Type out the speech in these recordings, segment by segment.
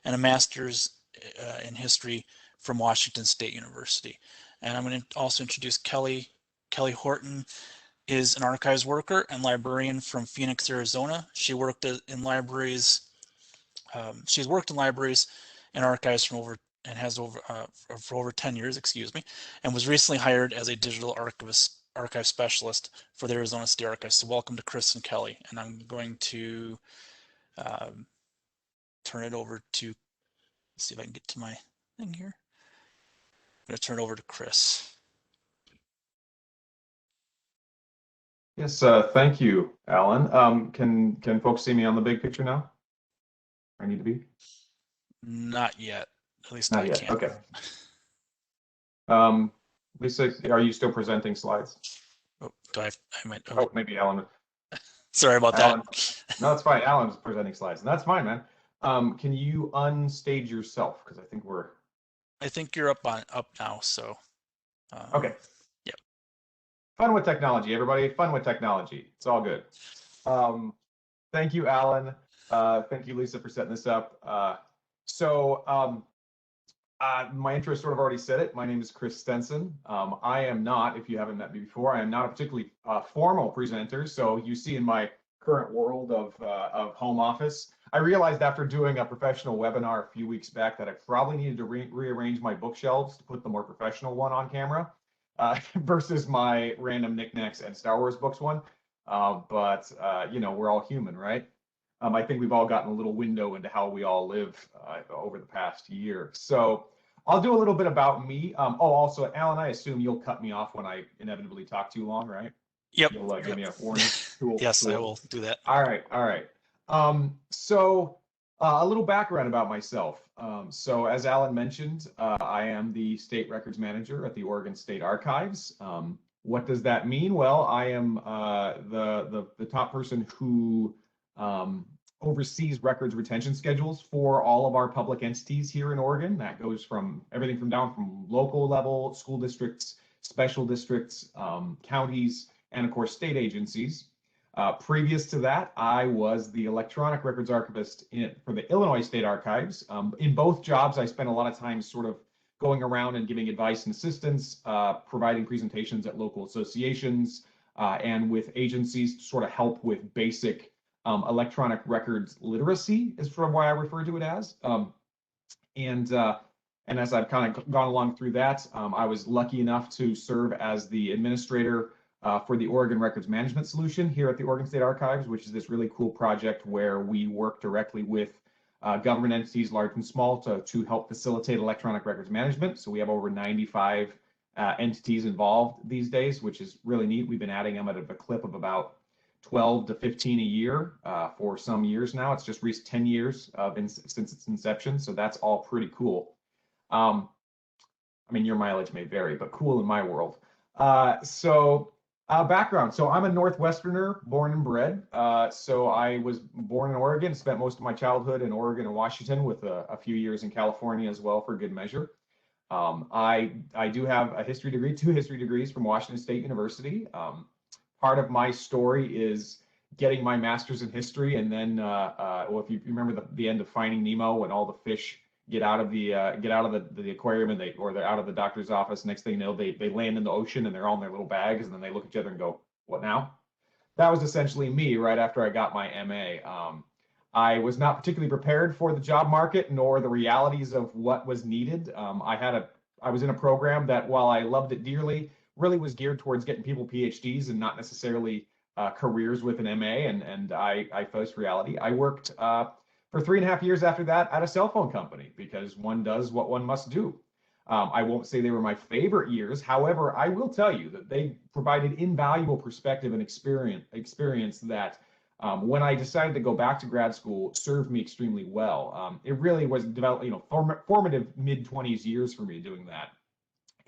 and a master's in history from Washington State University. And I'm going to also introduce Kelly. Kelly Horton is an archives worker and librarian from Phoenix, Arizona. She worked in libraries. She's worked in libraries and archives for over 10 years, excuse me, and was recently hired as a digital archive specialist for the Arizona State Archives. So welcome to Chris and Kelly, and I'm going to turn it over to, let's see if I can get to my thing here. I'm going to turn it over to Chris. Yes, thank you, Alan. Can folks see me on the big picture now? I need to be? Not yet. At least Not I yet. can't. Okay. Lisa, are you still presenting slides? Oh, I might. Oh, maybe Alan. Sorry about Alan. that. No, it's fine. Alan's presenting slides, and that's fine, man. Can you unstage yourself? Because I think we're. I think you're up now. So. Okay. Yep. Fun with technology, everybody. Fun with technology. It's all good. Thank you, Alan. Thank you, Lisa, for setting this up. My intro sort of already said it. My name is Chris Stenson. I am not, if you haven't met me before, I am not a particularly formal presenter. So you see in my current world of home office, I realized after doing a professional webinar a few weeks back that I probably needed to rearrange my bookshelves to put the more professional one on camera versus my random knickknacks and Star Wars books one. You know, we're all human, right? I think we've all gotten a little window into how we all live over the past year. So I'll do a little bit about me. Also, Alan, I assume you'll cut me off when I inevitably talk too long, right? Yep. You'll give me a warning. Cool. Yes, cool. I will do that. All right. A little background about myself. So as Alan mentioned, I am the state records manager at the Oregon State Archives. What does that mean? Well, I am the top person who oversees records retention schedules for all of our public entities here in Oregon. That goes from everything from down from local level, school districts, special districts, counties, and of course state agencies. Previous to that, I was the electronic records archivist for the Illinois State Archives. In both jobs, I spent a lot of time sort of going around and giving advice and assistance, providing presentations at local associations, and with agencies to sort of help with basic electronic records literacy is sort of why I refer to it as. And as I've kind of gone along through that, I was lucky enough to serve as the administrator for the Oregon Records Management Solution here at the Oregon State Archives, which is this really cool project where we work directly with government entities, large and small, to help facilitate electronic records management. So we have over 95 entities involved these days, which is really neat. We've been adding them at a clip of about 12 to 15 a year for some years now. It's just reached 10 years since its inception, so that's all pretty cool. I mean, your mileage may vary, but cool in my world. Background. So I'm a Northwesterner, born and bred. So I was born in Oregon, spent most of my childhood in Oregon and Washington with a few years in California as well for good measure. I do have a history degree, 2 history degrees from Washington State University. Part of my story is getting my master's in history, and then, well, if you remember the end of Finding Nemo, when all the fish get out of the aquarium and they're out of the doctor's office. Next thing you know, they land in the ocean and they're all in their little bags, and then they look at each other and go, "What now?" That was essentially me right after I got my MA. I was not particularly prepared for the job market nor the realities of what was needed. I was in a program that, while I loved it dearly, really was geared towards getting people PhDs and not necessarily careers with an MA, and I faced reality. I worked for 3.5 years after that at a cell phone company because one does what one must do. I won't say they were my favorite years. However, I will tell you that they provided invaluable perspective and experience that when I decided to go back to grad school, served me extremely well. It really was formative mid-20s years for me doing that.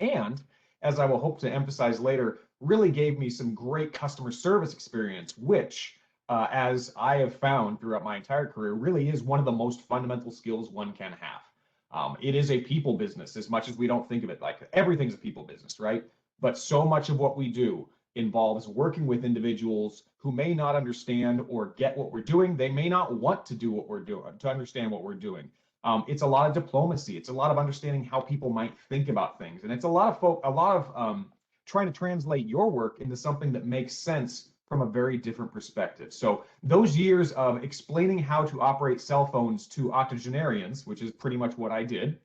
And as I will hope to emphasize later, really gave me some great customer service experience, which, as I have found throughout my entire career, really is one of the most fundamental skills one can have. It is a people business, as much as we don't think of it like everything's a people business, right? But so much of what we do involves working with individuals who may not understand or get what we're doing. They may not want to do what we're doing, to understand what we're doing. It's a lot of diplomacy. It's a lot of understanding how people might think about things, and it's a lot of trying to translate your work into something that makes sense from a very different perspective. So those years of explaining how to operate cell phones to octogenarians, which is pretty much what I did,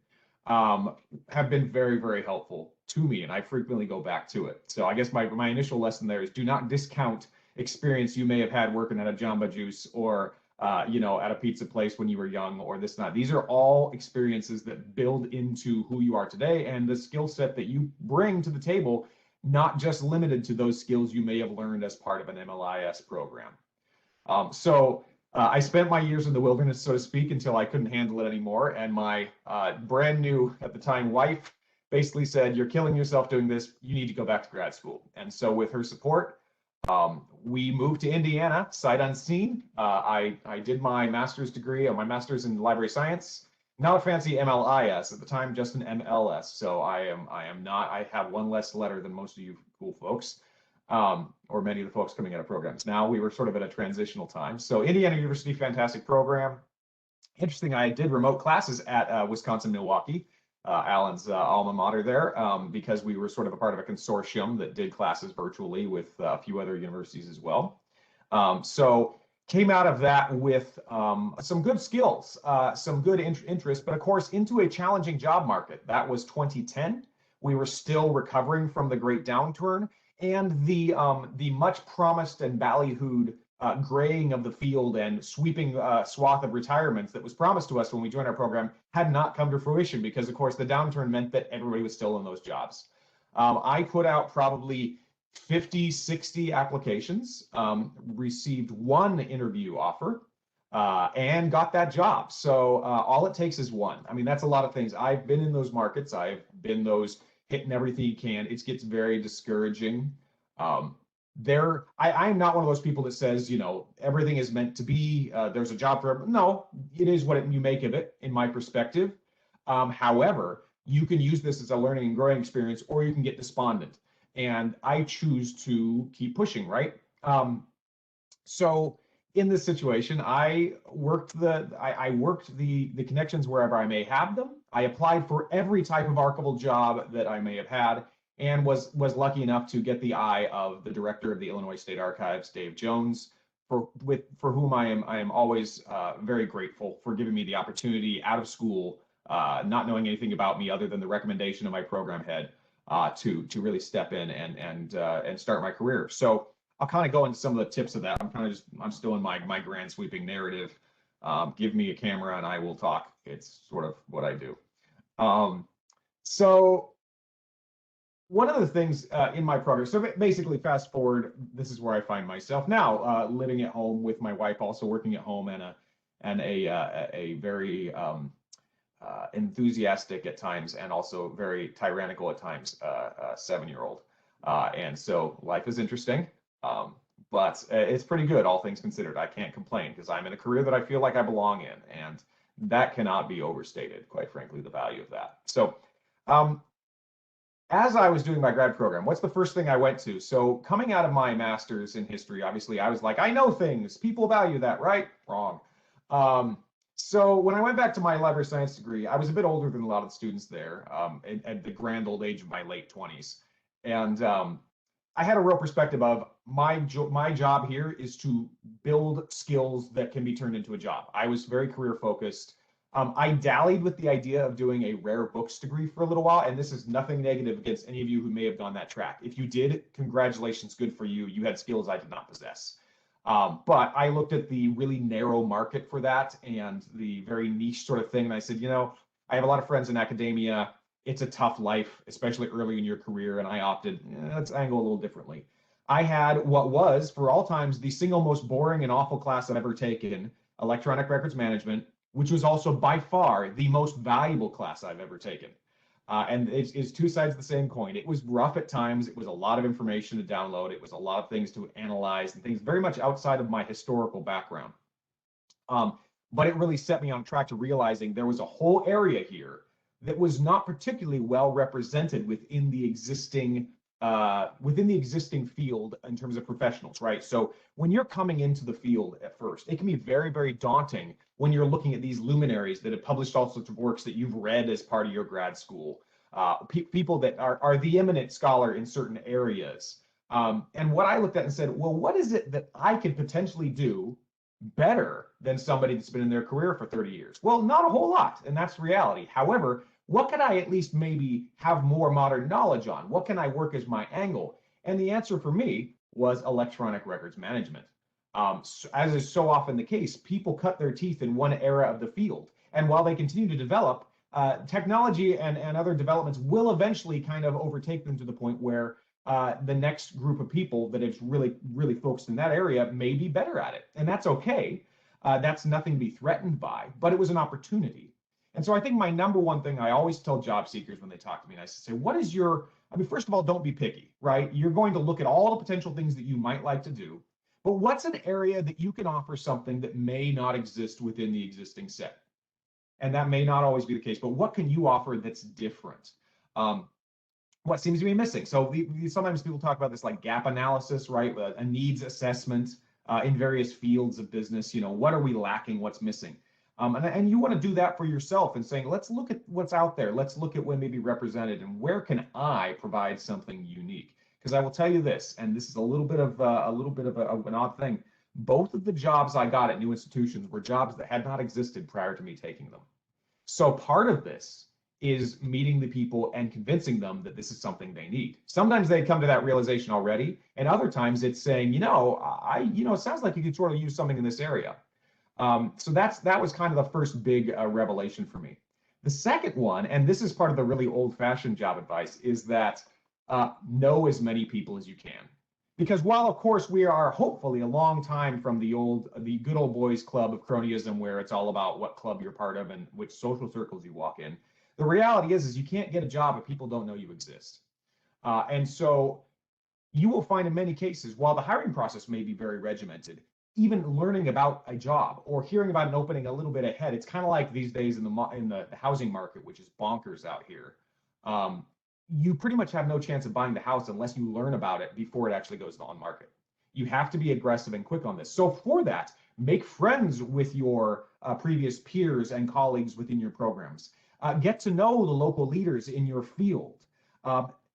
have been very, very helpful to me, and I frequently go back to it. So I guess my initial lesson there is do not discount experience you may have had working at a Jamba Juice or at a pizza place when you were young or this and that. These are all experiences that build into who you are today and the skill set that you bring to the table, not just limited to those skills you may have learned as part of an MLIS program. I spent my years in the wilderness, so to speak, until I couldn't handle it anymore. And my brand new, at the time, wife basically said, "You're killing yourself doing this. You need to go back to grad school." And so with her support, we moved to Indiana, sight unseen. I did my master's degree, my master's in library science, not a fancy MLIS at the time, just an MLS. So I have one less letter than most of you cool folks, or many of the folks coming out of programs. Now we were sort of at a transitional time. So Indiana University, fantastic program. Interesting, I did remote classes at Wisconsin-Milwaukee, Alan's alma mater there, because we were sort of a part of a consortium that did classes virtually with a few other universities as well. So came out of that with some good skills, some good interest, but of course into a challenging job market. That was 2010. We were still recovering from the great downturn, and the much promised and ballyhooed graying of the field and sweeping swath of retirements that was promised to us when we joined our program had not come to fruition because, of course, the downturn meant that everybody was still in those jobs. I put out probably 50, 60 applications, received one interview offer, and got that job. So all it takes is one. I mean, that's a lot of things. I've been in those markets. I've been those hitting everything you can. It gets very discouraging. I'm not one of those people that says, everything is meant to be, there's a job for everyone. No, it is what you make of it, in my perspective. However, you can use this as a learning and growing experience, or you can get despondent. And I choose to keep pushing, right? So in this situation, I worked the connections wherever I may have them. I applied for every type of archival job that I may have had, and was lucky enough to get the eye of the director of the Illinois State Archives, Dave Jones, for whom I am always very grateful for giving me the opportunity out of school, not knowing anything about me other than the recommendation of my program head, to really step in and start my career. So I'll kind of go into some of the tips of that. I'm still in my grand sweeping narrative. Give me a camera and I will talk. It's sort of what I do. So one of the things in my progress, so basically fast forward, this is where I find myself now, living at home with my wife, also working at home, and a very enthusiastic at times and also very tyrannical at times 7-year-old. And so life is interesting, but it's pretty good, all things considered. I can't complain because I'm in a career that I feel like I belong in, and that cannot be overstated, quite frankly, the value of that. So as I was doing my grad program, what's the first thing I went to? So coming out of my master's in history, obviously, I was like, I know things. People value that, right? Wrong. So when I went back to my library science degree, I was a bit older than a lot of the students there, at the grand old age of my late 20s. And I had a real perspective of my job here is to build skills that can be turned into a job. I was very career focused. I dallied with the idea of doing a rare books degree for a little while, and this is nothing negative against any of you who may have gone that track. If you did, congratulations, good for you. You had skills I did not possess. But I looked at the really narrow market for that and the very niche sort of thing, and I said, I have a lot of friends in academia. It's a tough life, especially early in your career, and I opted, let's angle a little differently. I had what was, for all times, the single most boring and awful class I've ever taken, electronic records management, which was also by far the most valuable class I've ever taken. And it's two sides of the same coin. It was rough at times. It was a lot of information to download. It was a lot of things to analyze and things very much outside of my historical background. But it really set me on track to realizing there was a whole area here that was not particularly well represented within the existing field in terms of professionals, right? So when you're coming into the field at first, it can be very, very daunting when you're looking at these luminaries that have published all sorts of works that you've read as part of your grad school, people that are the eminent scholar in certain areas. And what I looked at and said, well, what is it that I could potentially do better than somebody that's been in their career for 30 years? Well, not a whole lot, and that's reality. However, what could I at least maybe have more modern knowledge on? What can I work as my angle? And the answer for me was electronic records management. As is so often the case, people cut their teeth in one era of the field. And while they continue to develop, technology and other developments will eventually kind of overtake them to the point where the next group of people that is really focused in that area may be better at it. And that's okay. That's nothing to be threatened by, but it was an opportunity. And so I think my number one thing I always tell job seekers when they talk to me, and I say, what is your, I mean, first of all, don't be picky, right? You're going to look at all the potential things that you might like to do, but what's an area that you can offer something that may not exist within the existing set? And that may not always be the case, but what can you offer that's different? What seems to be missing? So sometimes people talk about this like gap analysis, right? A needs assessment in various fields of business. You know, what are we lacking? What's missing? And you want to do that for yourself and saying, let's look at what's out there. Let's look at what may be represented and where can I provide something unique? Because I will tell you this, and this is a little bit of an odd thing. Both of the jobs I got at new institutions were jobs that had not existed prior to me taking them. So part of this is meeting the people and convincing them that this is something they need. Sometimes they come to that realization already, and other times it's saying, it sounds like you could sort of use something in this area. So that was kind of the first big revelation for me. The second one, and this is part of the really old-fashioned job advice, is that know as many people as you can. Because while of course we are hopefully a long time from the good old boys club of cronyism where it's all about what club you're part of and which social circles you walk in, the reality is you can't get a job if people don't know you exist. And so you will find in many cases, while the hiring process may be very regimented, even learning about a job or hearing about an opening a little bit ahead, it's kind of like these days in the housing market, which is bonkers out here. You pretty much have no chance of buying the house unless you learn about it before it actually goes on market. You have to be aggressive and quick on this. So for that, make friends with your previous peers and colleagues within your programs. Get to know the local leaders in your field.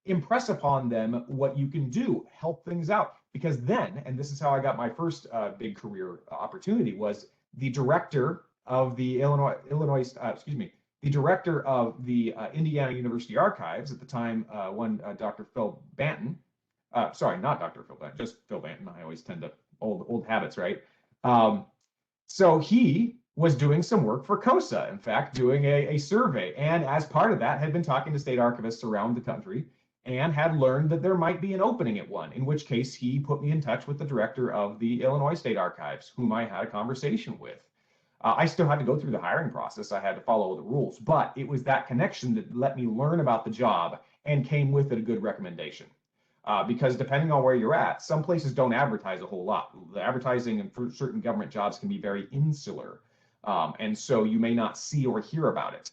Impress upon them what you can do, help things out. Because then, and this is how I got my first big career opportunity, was the director of the the director of the Indiana University Archives at the time, Dr. Phil Banton. Sorry, not Dr. Phil Banton, just Phil Banton. I always tend to old habits, right? So he was doing some work for CoSA, in fact, doing a survey. And as part of that, had been talking to state archivists around the country and had learned that there might be an opening at one, in which case he put me in touch with the director of the Illinois State Archives, whom I had a conversation with. I still had to go through the hiring process. I had to follow the rules, but it was that connection that let me learn about the job and came with it a good recommendation. Because depending on where you're at, some places don't advertise a whole lot. The advertising for certain government jobs can be very insular. And so you may not see or hear about it.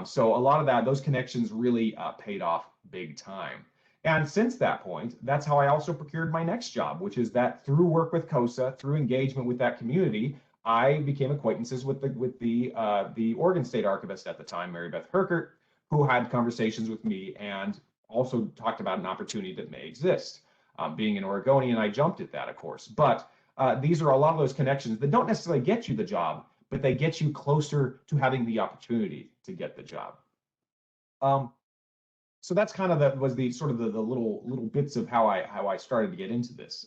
So a lot of those connections really paid off big time. And since that point, that's how I also procured my next job, which is that through work with CoSA, through engagement with that community, I became acquaintances with the Oregon State Archivist at the time, Mary Beth Herkert, who had conversations with me and also talked about an opportunity that may exist. Being an Oregonian, I jumped at that, of course. But these are a lot of those connections that don't necessarily get you the job, but they get you closer to having the opportunity to get the job. So that's kind of the little bits of how I started to get into this.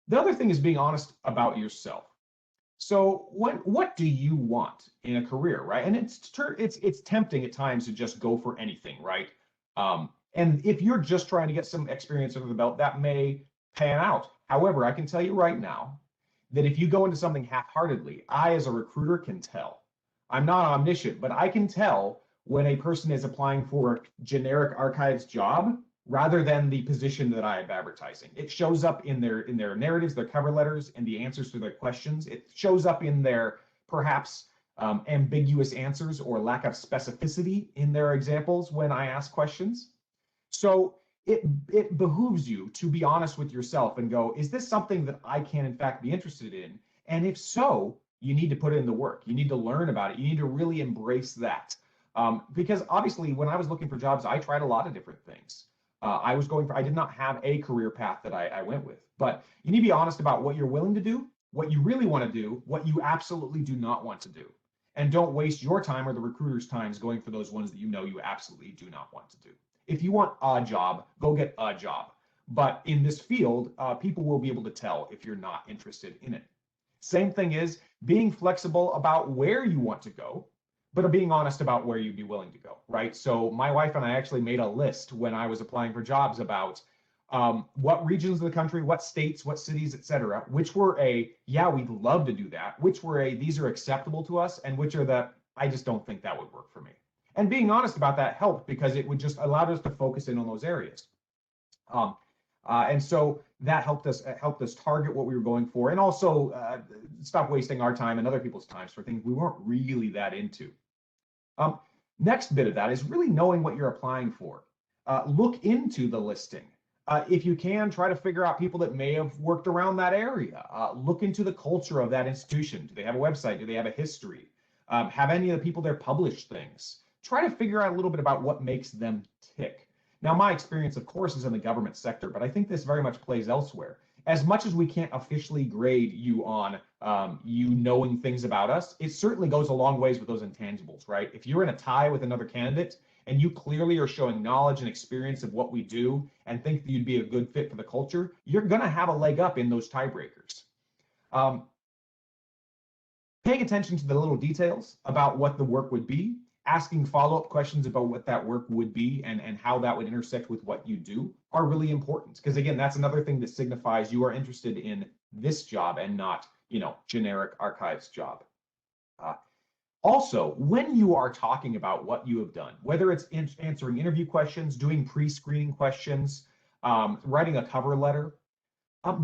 The other thing is being honest about yourself. So what do you want in a career, right? And it's tempting at times to just go for anything, right? And if you're just trying to get some experience under the belt, that may pan out. However, I can tell you right now that if you go into something half-heartedly, I as a recruiter can tell. I'm not omniscient, but I can tell when a person is applying for a generic archives job rather than the position that I am advertising. It shows up in their narratives, their cover letters, and the answers to their questions. It shows up in their perhaps ambiguous answers or lack of specificity in their examples when I ask questions. So it behooves you to be honest with yourself and go, is this something that I can in fact be interested in? And if so, you need to put in the work. You need to learn about it. You need to really embrace that. Because obviously, when I was looking for jobs, I tried a lot of different things. I did not have a career path that I went with. But you need to be honest about what you're willing to do, what you really want to do, what you absolutely do not want to do. And don't waste your time or the recruiter's times going for those ones that you know you absolutely do not want to do. If you want a job, go get a job. But in this field, people will be able to tell if you're not interested in it. Same thing is being flexible about where you want to go, but being honest about where you'd be willing to go, right? So my wife and I actually made a list when I was applying for jobs about what regions of the country, what states, what cities, et cetera, which were yeah, we'd love to do that, which were these are acceptable to us, and which are I just don't think that would work for me. And being honest about that helped because it would just allow us to focus in on those areas. And so that helped us target what we were going for, and also stop wasting our time and other people's times for things we weren't really that into. Next bit of that is really knowing what you're applying for. Look into the listing. If you can, try to figure out people that may have worked around that area. Look into the culture of that institution. Do they have a website? Do they have a history? Have any of the people there published things? Try to figure out a little bit about what makes them tick. Now, my experience, of course, is in the government sector, but I think this very much plays elsewhere. As much as we can't officially grade you on you knowing things about us, it certainly goes a long ways with those intangibles, right? If you're in a tie with another candidate and you clearly are showing knowledge and experience of what we do and think that you'd be a good fit for the culture, you're going to have a leg up in those tiebreakers. Paying attention to the little details about what the work would be, asking follow-up questions about what that work would be and how that would intersect with what you do are really important. Because again, that's another thing that signifies you are interested in this job and not, generic archives job. Also, when you are talking about what you have done, whether it's answering interview questions, doing pre-screening questions, writing a cover letter,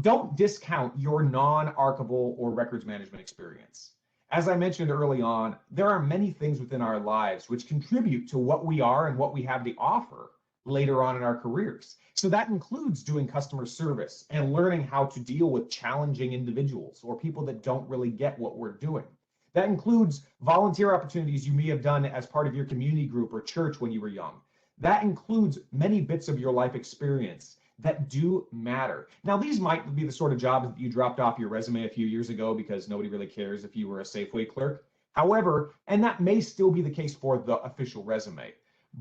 don't discount your non-archival or records management experience. As I mentioned early on, there are many things within our lives which contribute to what we are and what we have to offer later on in our careers. So that includes doing customer service and learning how to deal with challenging individuals or people that don't really get what we're doing. That includes volunteer opportunities you may have done as part of your community group or church when you were young. That includes many bits of your life experience that do matter. Now, these might be the sort of jobs that you dropped off your resume a few years ago because nobody really cares if you were a Safeway clerk. However, and that may still be the case for the official resume,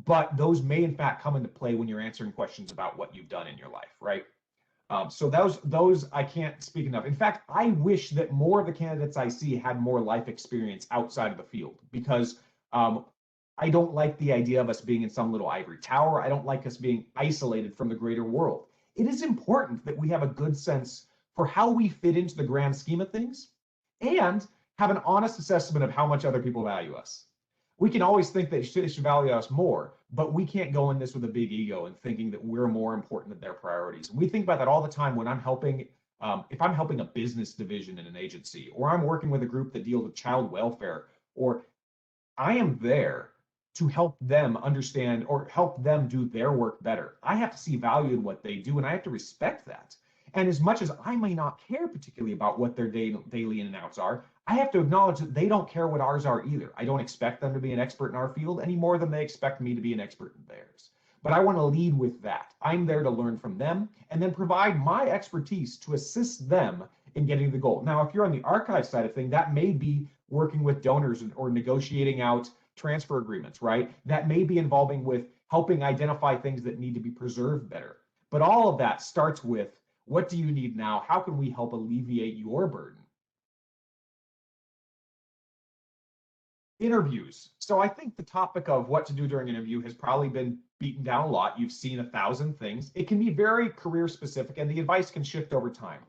but those may in fact come into play when you're answering questions about what you've done in your life, right? So those I can't speak enough. In fact, I wish that more of the candidates I see had more life experience outside of the field because I don't like the idea of us being in some little ivory tower. I don't like us being isolated from the greater world. It is important that we have a good sense for how we fit into the grand scheme of things and have an honest assessment of how much other people value us. We can always think that they should value us more, but we can't go in this with a big ego and thinking that we're more important than their priorities. We think about that all the time when I'm helping, if I'm helping a business division in an agency, or I'm working with a group that deals with child welfare, or I am there to help them understand or help them do their work better. I have to see value in what they do, and I have to respect that. And as much as I may not care particularly about what their daily in and outs are, I have to acknowledge that they don't care what ours are either. I don't expect them to be an expert in our field any more than they expect me to be an expert in theirs. But I want to lead with that. I'm there to learn from them and then provide my expertise to assist them in getting to the goal. Now, if you're on the archive side of things, that may be working with donors or negotiating out transfer agreements, right? That may be involving with helping identify things that need to be preserved better. But all of that starts with, what do you need now? How can we help alleviate your burden? Interviews. So I think the topic of what to do during an interview has probably been beaten down a lot. You've seen 1,000 things. It can be very career specific and the advice can shift over time.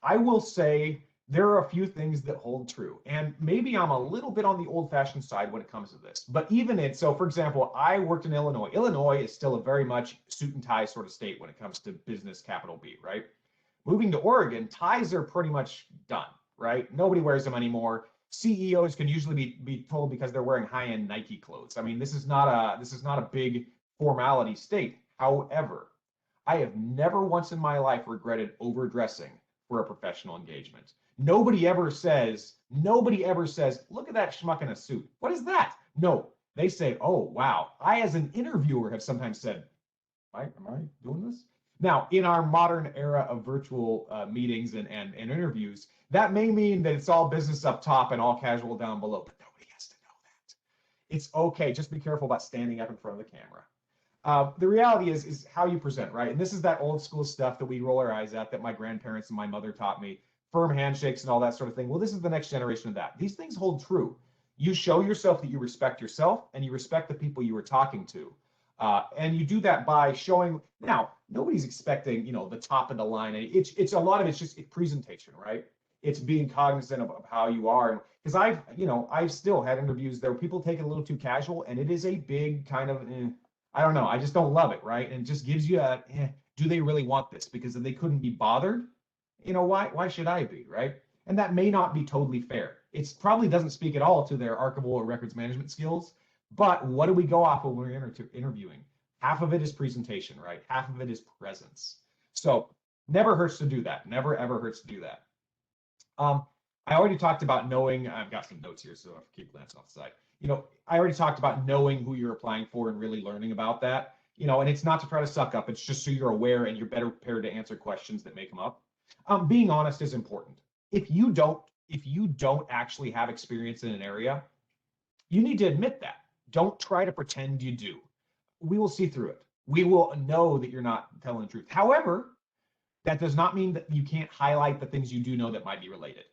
I will say there are a few things that hold true. And maybe I'm a little bit on the old-fashioned side when it comes to this. But so for example, I worked in Illinois. Illinois is still a very much suit and tie sort of state when it comes to business, capital B, right? Moving to Oregon, ties are pretty much done, right? Nobody wears them anymore. CEOs can usually be told because they're wearing high-end Nike clothes. I mean, this is not a big formality state. However, I have never once in my life regretted overdressing for a professional engagement. Nobody ever says, Nobody ever says, look at that schmuck in a suit. What is that? No, they say, oh, wow. I, as an interviewer, have sometimes said, am I doing this? Now, in our modern era of virtual meetings and interviews, that may mean that it's all business up top and all casual down below, but nobody has to know that. It's okay. Just be careful about standing up in front of the camera. The reality is how you present, right? And this is that old school stuff that we roll our eyes at that my grandparents and my mother taught me, firm handshakes and all that sort of thing. Well, this is the next generation of that. These things hold true. You show yourself that you respect yourself and you respect the people you were talking to. And you do that by showing, now, nobody's expecting, the top of the line. It's a lot of it's just presentation, right? It's being cognizant of how you are. Because I've still had interviews there where people take it a little too casual, and it is a big kind of, I don't know, I just don't love it, right? And it just gives you do they really want this? Because if they couldn't be bothered, why should I be, right? And that may not be totally fair. It probably doesn't speak at all to their archival or records management skills. But what do we go off of when we're interviewing? Half of it is presentation, right? Half of it is presence. So never hurts to do that. Never, ever hurts to do that. I already talked about knowing, I've got some notes here, so I keep glancing off the side. I already talked about knowing who you're applying for and really learning about that. And it's not to try to suck up. It's just so you're aware and you're better prepared to answer questions that may come up. Being honest is important. If you don't actually have experience in an area, you need to admit that. Don't try to pretend you do. We will see through it. We will know that you're not telling the truth. However, that does not mean that you can't highlight the things you do know that might be related.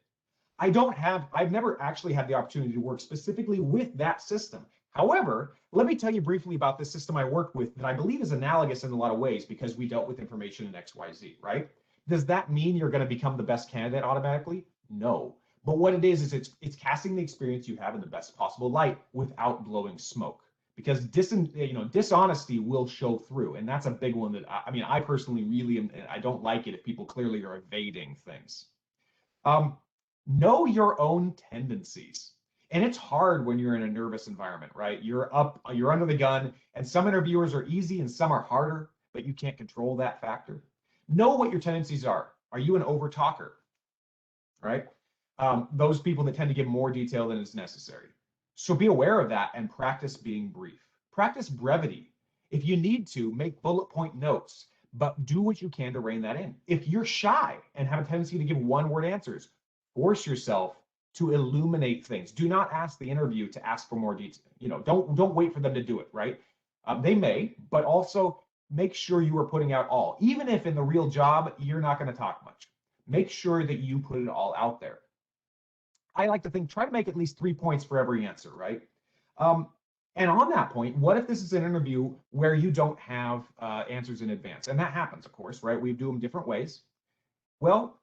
I've never actually had the opportunity to work specifically with that system. However, let me tell you briefly about this system I worked with that I believe is analogous in a lot of ways because we dealt with information in XYZ, right? Does that mean you're going to become the best candidate automatically? No. But what it is it's casting the experience you have in the best possible light without blowing smoke. Because dishonesty will show through, and that's a big one that I personally really I don't like it if people clearly are evading things. Know your own tendencies, and it's hard when you're in a nervous environment, right? You're under the gun, and some interviewers are easy and some are harder, but you can't control that factor. Know what your tendencies are. Are you an over talker, right? Those people that tend to give more detail than is necessary. So be aware of that and practice being brief. Practice brevity. If you need to, make bullet point notes, but do what you can to rein that in. If you're shy and have a tendency to give one-word answers, force yourself to illuminate things. Do not ask the interview to ask for more detail. Don't wait for them to do it, right? They may, but also make sure you are putting out all. Even if in the real job, you're not going to talk much. Make sure that you put it all out there. I like to think, try to make at least 3 points for every answer, right? And on that point, what if this is an interview where you don't have answers in advance? And that happens, of course, right? We do them different ways. Well,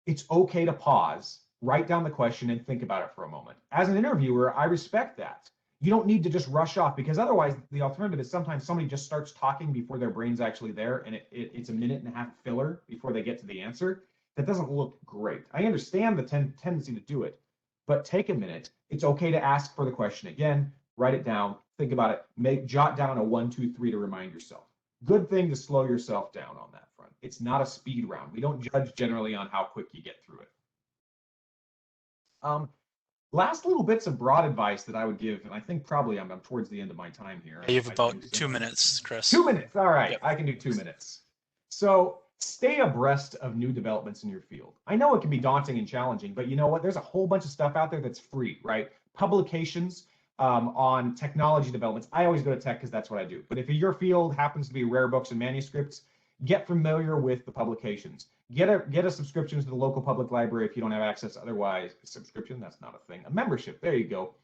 it's okay to pause, write down the question, and think about it for a moment. As an interviewer, I respect that. You don't need to just rush off, because otherwise the alternative is sometimes somebody just starts talking before their brain's actually there, and it's a minute and a half filler before they get to the answer. That doesn't look great. I understand the tendency to do it, but take a minute. It's okay to ask for the question again, write it down, think about it, jot down a 1, 2, 3 to remind yourself. Good thing to slow yourself down on that front. It's not a speed round. We don't judge generally on how quick you get through it. Last little bits of broad advice that I would give, and I think probably I'm towards the end of my time here. You have about 2 minutes, Chris. 2 minutes. All right. Yep. I can do 2 minutes. So stay abreast of new developments in your field. I know it can be daunting and challenging, but you know what? There's a whole bunch of stuff out there that's free, right? Publications on technology developments. I always go to tech because that's what I do. But if your field happens to be rare books and manuscripts, get familiar with the publications. Get a subscription to the local public library if you don't have access. Otherwise, subscription, that's not a thing. A membership, there you go.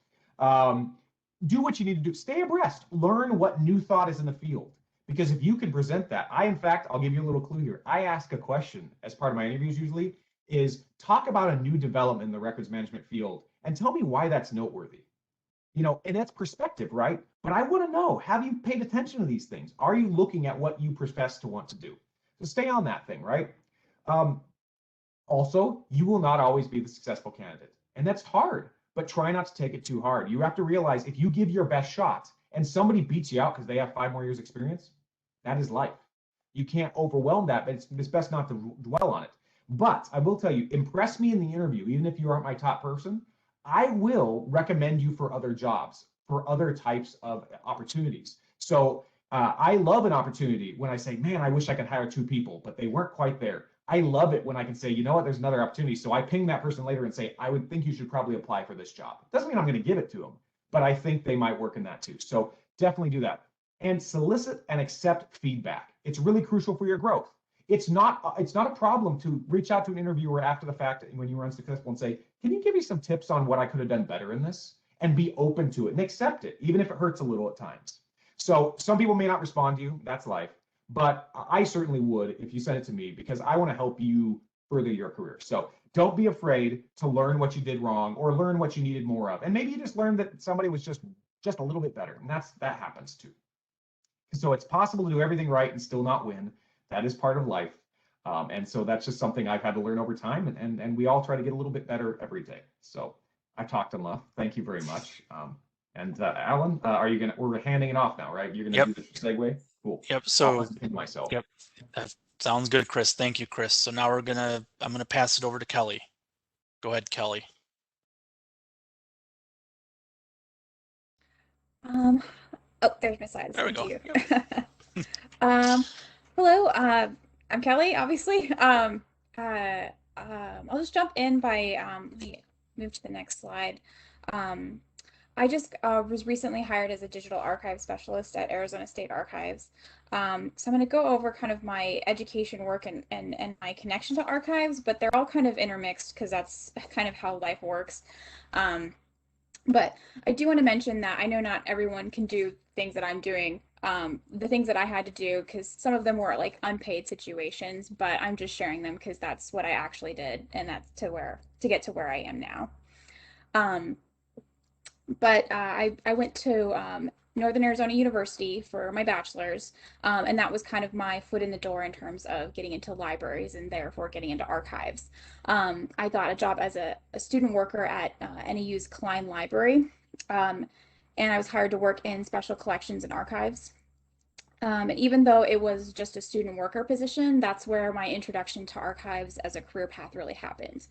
Do what you need to do. Stay abreast. Learn what new thought is in the field. Because if you can present that, in fact, I'll give you a little clue here. I ask a question as part of my interviews usually, is talk about a new development in the records management field and tell me why that's noteworthy. And that's perspective, right? But I want to know, have you paid attention to these things? Are you looking at what you profess to want to do? So stay on that thing, right? Also, you will not always be the successful candidate. And that's hard, but try not to take it too hard. You have to realize if you give your best shot and somebody beats you out because they have 5 more years experience, that is life. You can't overwhelm that, but it's best not to dwell on it. But I will tell you, impress me in the interview, even if you aren't my top person. I will recommend you for other jobs, for other types of opportunities. So I love an opportunity when I say, man, I wish I could hire 2 people, but they weren't quite there. I love it when I can say, you know what, there's another opportunity. So I ping that person later and say, I would think you should probably apply for this job. Doesn't mean I'm going to give it to them, but I think they might work in that too. So definitely do that. And solicit and accept feedback. It's really crucial for your growth. It's not a problem to reach out to an interviewer after the fact when you were unsuccessful and say, can you give me some tips on what I could have done better in this? And be open to it and accept it, even if it hurts a little at times. So some people may not respond to you. That's life. But I certainly would if you sent it to me, because I want to help you further your career. So don't be afraid to learn what you did wrong or learn what you needed more of. And maybe you just learned that somebody was just a little bit better. And that happens too. So it's possible to do everything right and still not win. That is part of life. And so that's just something I've had to learn over time. And we all try to get a little bit better every day. So I talked enough. Thank you very much. And Alan, we're handing it off now, right? You're gonna Yep. do the segue? Cool. Yep. So myself. yep. That sounds good, Chris. Thank you, Chris. So now I'm gonna pass it over to Kelly. Go ahead, Kelly. Oh, there's my slides. There we Thank go. you. Yep. Hello, I'm Kelly, obviously. I'll just jump in by move to the next slide. I just was recently hired as a digital archive specialist at Arizona State Archives. So I'm going to go over kind of my education work and my connection to archives, but they're all kind of intermixed because that's kind of how life works. But I do want to mention that I know not everyone can do things that I'm doing, the things that I had to do, because some of them were like unpaid situations, but I'm just sharing them because that's what I actually did, and that's to get to where I am now. But I went to Northern Arizona University for my bachelor's, and that was kind of my foot in the door in terms of getting into libraries and therefore getting into archives. I got a job as a student worker at NAU's Klein Library, and I was hired to work in special collections and archives. And even though it was just a student worker position, that's where my introduction to archives as a career path really happened.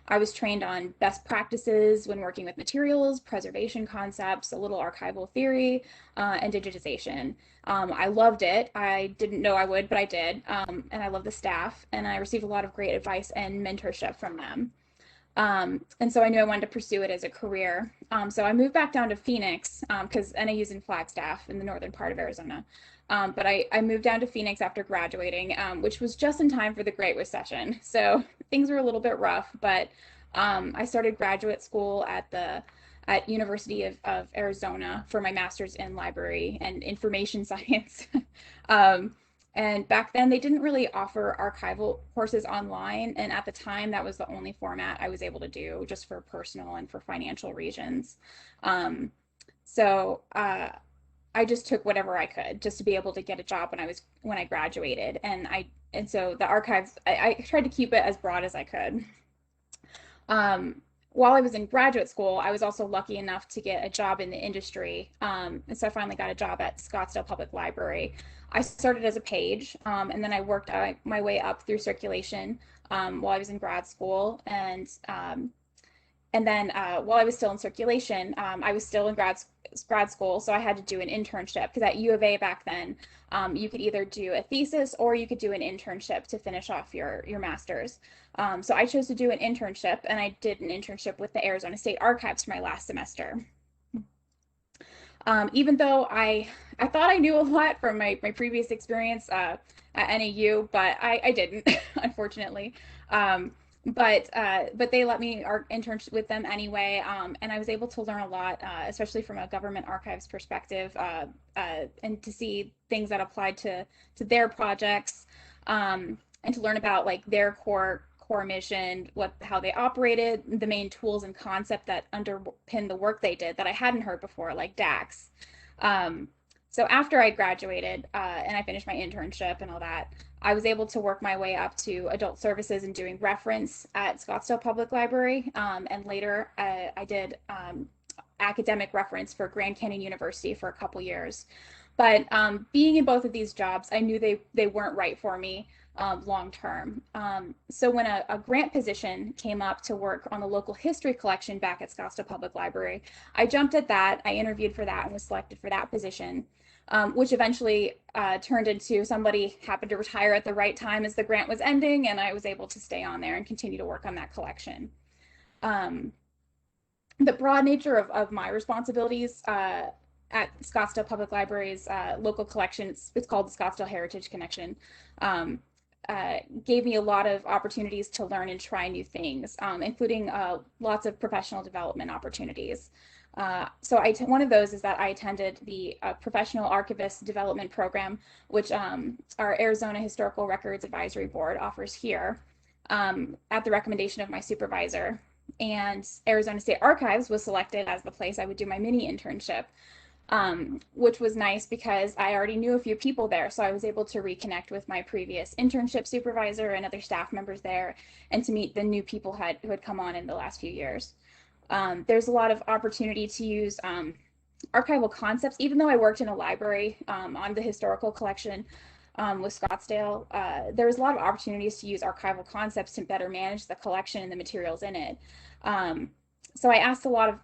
I was trained on best practices when working with materials, preservation concepts, a little archival theory, and digitization. I loved it. I didn't know I would, but I did. And I love the staff, and I received a lot of great advice and mentorship from them. And so I knew I wanted to pursue it as a career. So I moved back down to Phoenix because NAU's in Flagstaff in the northern part of Arizona. But I moved down to Phoenix after graduating, which was just in time for the Great Recession. So things were a little bit rough, but I started graduate school at University of Arizona for my master's in library and information science. And back then they didn't really offer archival courses online. And at the time that was the only format I was able to do just for personal and for financial reasons. So I just took whatever I could just to be able to get a job when I graduated. And so the archives, I tried to keep it as broad as I could. While I was in graduate school, I was also lucky enough to get a job in the industry. And so I finally got a job at Scottsdale Public Library. I started as a page, and then I worked my way up through circulation while I was in grad school. And then while I was still in circulation, I was still in grad school, so I had to do an internship because at U of A back then, you could either do a thesis or you could do an internship to finish off your master's. So I chose to do an internship, and I did an internship with the Arizona State Archives for my last semester. Even though I thought I knew a lot from my previous experience at NAU, but I didn't, unfortunately. But they let me intern with them anyway, and I was able to learn a lot, especially from a government archives perspective, and to see things that applied to their projects, and to learn about like their core mission, how they operated, the main tools and concept that underpin the work they did that I hadn't heard before, like DAX. So after I graduated and I finished my internship and all that, I was able to work my way up to adult services and doing reference at Scottsdale Public Library. And later I did academic reference for Grand Canyon University for a couple years. But being in both of these jobs, I knew they weren't right for me. long term. So when a grant position came up to work on the local history collection back at Scottsdale Public Library, I jumped at that. I interviewed for that and was selected for that position, which eventually turned into somebody happened to retire at the right time as the grant was ending, and I was able to stay on there and continue to work on that collection. The broad nature of my responsibilities at Scottsdale Public Library's local collection, it's called the Scottsdale Heritage Connection, um, gave me a lot of opportunities to learn and try new things, including lots of professional development opportunities. So one of those is that I attended the Professional Archivist Development Program, which our Arizona Historical Records Advisory Board offers here at the recommendation of my supervisor. And Arizona State Archives was selected as the place I would do my mini internship, which was nice because I already knew a few people there. So I was able to reconnect with my previous internship supervisor and other staff members there, and to meet the new people who had come on in the last few years. There's a lot of opportunity to use archival concepts. Even though I worked in a library on the historical collection with Scottsdale, there was a lot of opportunities to use archival concepts to better manage the collection and the materials in it. So I asked a lot of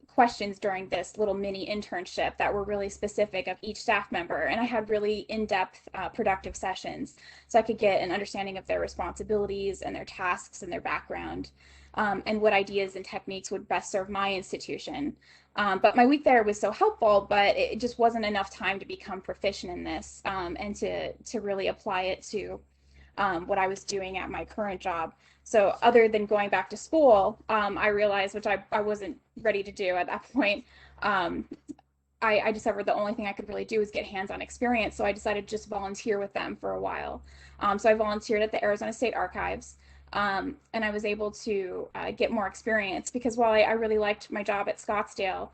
questions during this little mini internship that were really specific of each staff member, and I had really in-depth productive sessions so I could get an understanding of their responsibilities and their tasks and their background, and what ideas and techniques would best serve my institution. But my week there was so helpful, but it just wasn't enough time to become proficient in this, and to really apply it to what I was doing at my current job. So other than going back to school, I realized, which I wasn't ready to do at that point, I discovered the only thing I could really do was get hands-on experience. So I decided to just volunteer with them for a while. So I volunteered at the Arizona State Archives, and I was able to get more experience because while I really liked my job at Scottsdale,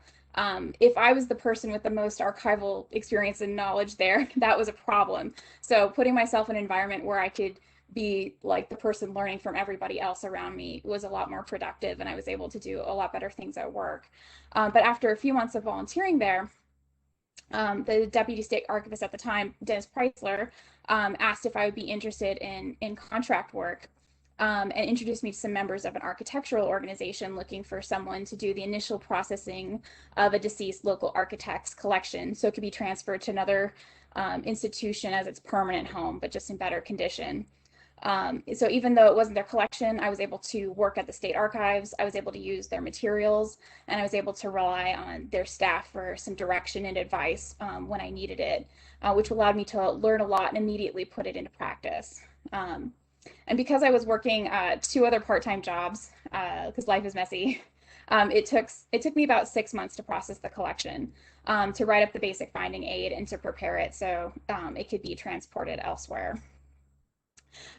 if I was the person with the most archival experience and knowledge there, that was a problem. So putting myself in an environment where I could be like the person learning from everybody else around me was a lot more productive, and I was able to do a lot better things at work. But after a few months of volunteering there, the deputy state archivist at the time, Dennis Preisler, asked if I would be interested in contract work, and introduced me to some members of an architectural organization looking for someone to do the initial processing of a deceased local architect's collection so it could be transferred to another institution as its permanent home, but just in better condition. So even though it wasn't their collection, I was able to work at the state archives. I was able to use their materials, and I was able to rely on their staff for some direction and advice when I needed it, which allowed me to learn a lot and immediately put it into practice. And because I was working two other part-time jobs, because life is messy, it took me about 6 months to process the collection, to write up the basic finding aid, and to prepare it so it could be transported elsewhere.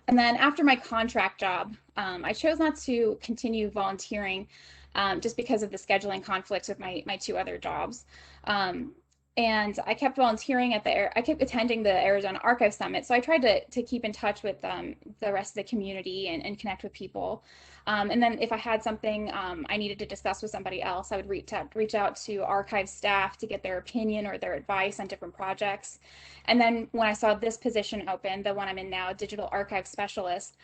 And then after my contract job, I chose not to continue volunteering just because of the scheduling conflicts with my two other jobs. And I kept volunteering I kept attending the Arizona Archive Summit. So I tried to keep in touch with the rest of the community and connect with people. And then if I had something I needed to discuss with somebody else, I would reach out to archive staff to get their opinion or their advice on different projects. And then when I saw this position open, the one I'm in now, digital archive specialist,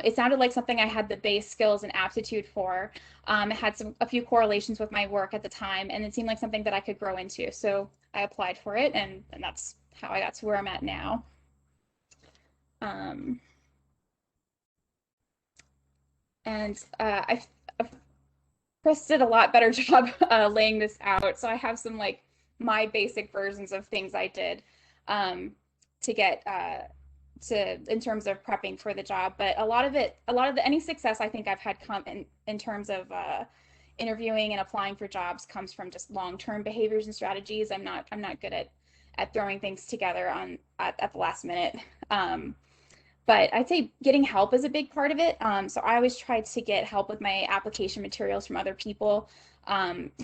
it sounded like something I had the base skills and aptitude for. It had a few correlations with my work at the time, and it seemed like something that I could grow into. So I applied for it, and that's how I got to where I'm at now. Chris did a lot better job laying this out. So I have some like my basic versions of things I did to get in terms of prepping for the job. But any success I think I've had come in terms of interviewing and applying for jobs comes from just long-term behaviors and strategies. I'm not good at throwing things together at the last minute. But I'd say getting help is a big part of it. So I always try to get help with my application materials from other people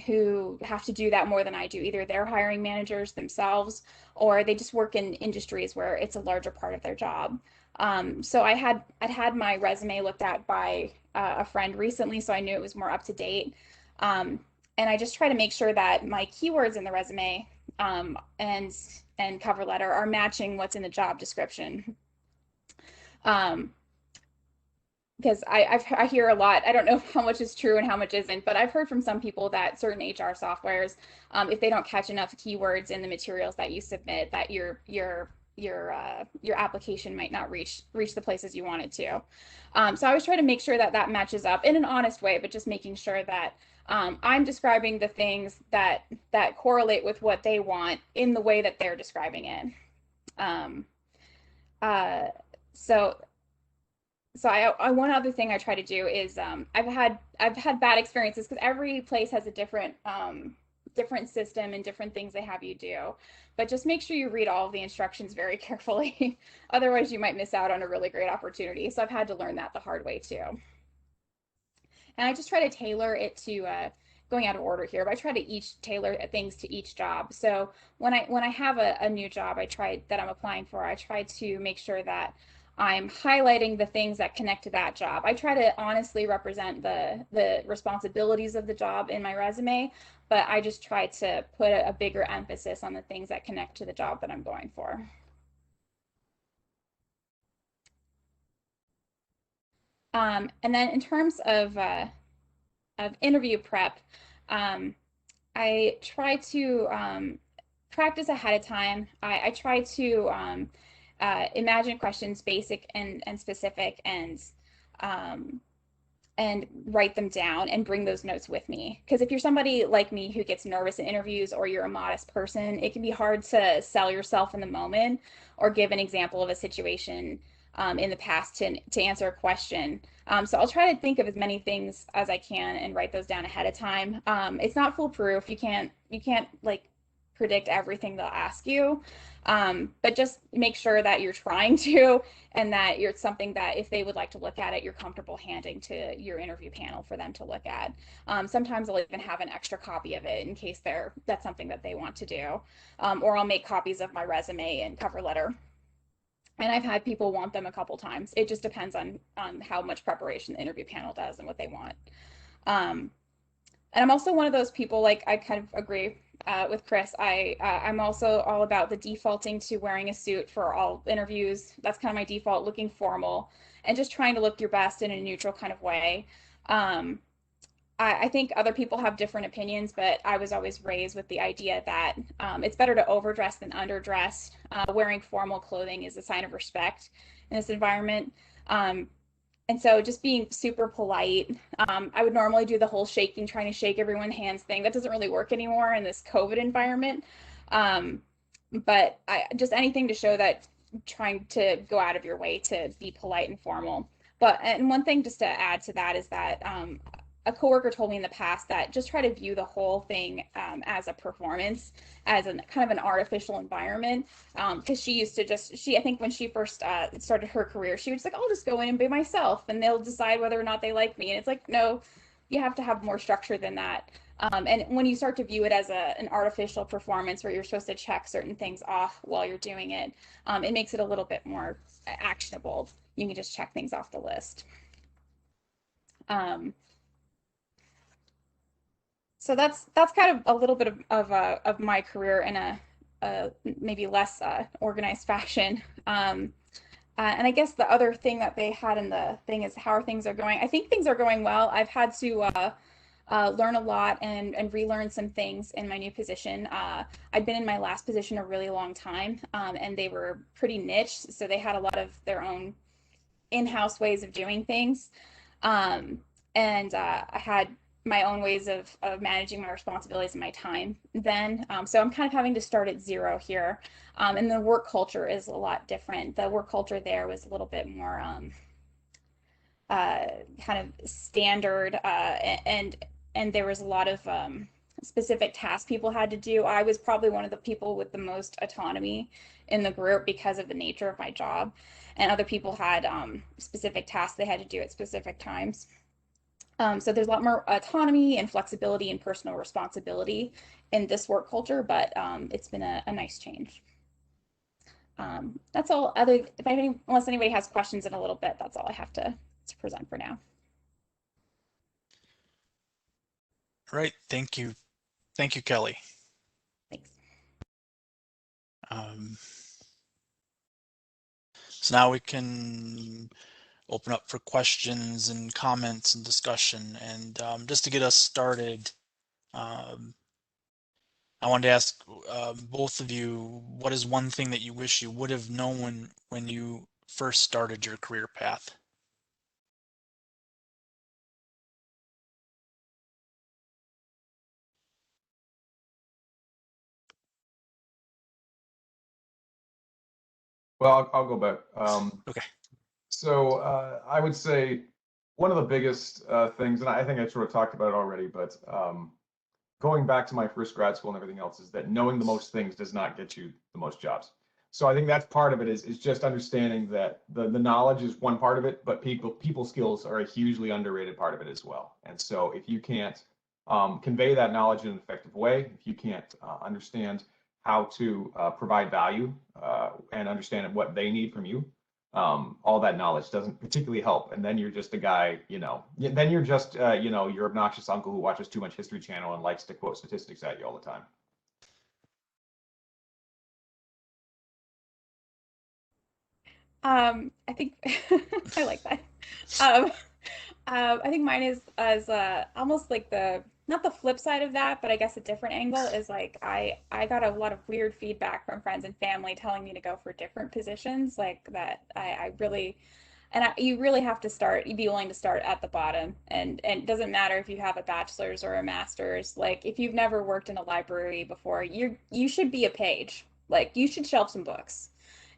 who have to do that more than I do. Either they're hiring managers themselves, or they just work in industries where it's a larger part of their job. So I'd had my resume looked at by a friend recently, so I knew it was more up to date. And I just try to make sure that my keywords in the resume and cover letter are matching what's in the job description. Um, because I hear a lot. I don't know how much is true and how much isn't, but I've heard from some people that certain HR softwares, if they don't catch enough keywords in the materials that you submit, that your application might not reach the places you want it to. So I always try to make sure that that matches up in an honest way, but just making sure that I'm describing the things that correlate with what they want in the way that they're describing it. Um, uh, so I one other thing I try to do is I've had bad experiences because every place has a different system and different things they have you do. But just make sure you read all of the instructions very carefully. Otherwise, you might miss out on a really great opportunity. So I've had to learn that the hard way too. And I just try to tailor it to going out of order here, but I try to each tailor things to each job. So when I have a new job I try that I'm applying for, I try to make sure that I'm highlighting the things that connect to that job. I try to honestly represent the responsibilities of the job in my resume, but I just try to put a bigger emphasis on the things that connect to the job that I'm going for. And then in terms of interview prep, um, I try to practice ahead of time. I try to imagine questions, basic and specific, um, and write them down and bring those notes with me. Because if you're somebody like me who gets nervous in interviews or you're a modest person, it can be hard to sell yourself in the moment or give an example of a situation in the past to answer a question. So I'll try to think of as many things as I can and write those down ahead of time. It's not foolproof. You can't like predict everything they'll ask you. But just make sure that you're trying to, and that you're something that if they would like to look at it, you're comfortable handing to your interview panel for them to look at. Sometimes I'll even have an extra copy of it in case that's something that they want to do. Or I'll make copies of my resume and cover letter. And I've had people want them a couple times. It just depends on how much preparation the interview panel does and what they want. Um, and I'm also one of those people, like I kind of agree with Chris. I'm also all about the defaulting to wearing a suit for all interviews. That's kind of my default, looking formal and just trying to look your best in a neutral kind of way. Um, I think other people have different opinions, but I was always raised with the idea that it's better to overdress than underdress. Wearing formal clothing is a sign of respect in this environment. Um, and so just being super polite. I would normally do the whole shaking, trying to shake everyone's hands thing. That doesn't really work anymore in this COVID environment. Um, but just anything to show that trying to go out of your way to be polite and formal. And one thing just to add to that is that a coworker told me in the past that just try to view the whole thing as a performance, as a kind of an artificial environment. Because she used to I think when she first started her career, she was just like, I'll just go in and be myself and they'll decide whether or not they like me. And it's like, no, you have to have more structure than that. And when you start to view it as an artificial performance where you're supposed to check certain things off while you're doing it, it makes it a little bit more actionable. You can just check things off the list. Um, so that's kind of a little bit of my career in a maybe less organized fashion. And I guess the other thing that they had in the thing is how things are going. I think things are going well. I've had to learn a lot and relearn some things in my new position. I'd been in my last position a really long time, and they were pretty niche, so they had a lot of their own in-house ways of doing things. Um, and I had my own ways of managing my responsibilities and my time then. So I'm kind of having to start at zero here. And the work culture is a lot different. The work culture there was a little bit more kind of standard, and there was a lot of specific tasks people had to do. I was probably one of the people with the most autonomy in the group because of the nature of my job, and other people had specific tasks they had to do at specific times. So there's a lot more autonomy and flexibility and personal responsibility in this work culture, but it's been a nice change. That's all. Unless anybody has questions in a little bit, that's all I have to present for now. Right. Thank you. Thank you, Kelly. Thanks. Um, So now we can open up for questions and comments and discussion. And just to get us started, I wanted to ask both of you, what is one thing that you wish you would have known when you first started your career path? Well, I'll go back. Okay. So I would say one of the biggest things, and I think I sort of talked about it already, but going back to my first grad school and everything else, is that knowing the most things does not get you the most jobs. So I think that's part of it is just understanding that the knowledge is one part of it, but people skills are a hugely underrated part of it as well. And so if you can't convey that knowledge in an effective way, if you can't understand how to provide value and understand what they need from you, all that knowledge doesn't particularly help. And then you're just a guy, then you're just, your obnoxious uncle who watches too much History Channel and likes to quote statistics at you all the time. I think I like that. Um, I think mine is as almost like the not the flip side of that, but I guess a different angle is like I got a lot of weird feedback from friends and family telling me to go for different positions, like that I really you really have to start, you be willing to start at the bottom. And it doesn't matter if you have a bachelor's or a master's. Like if you've never worked in a library before, you should be a page. Like you should shelf some books.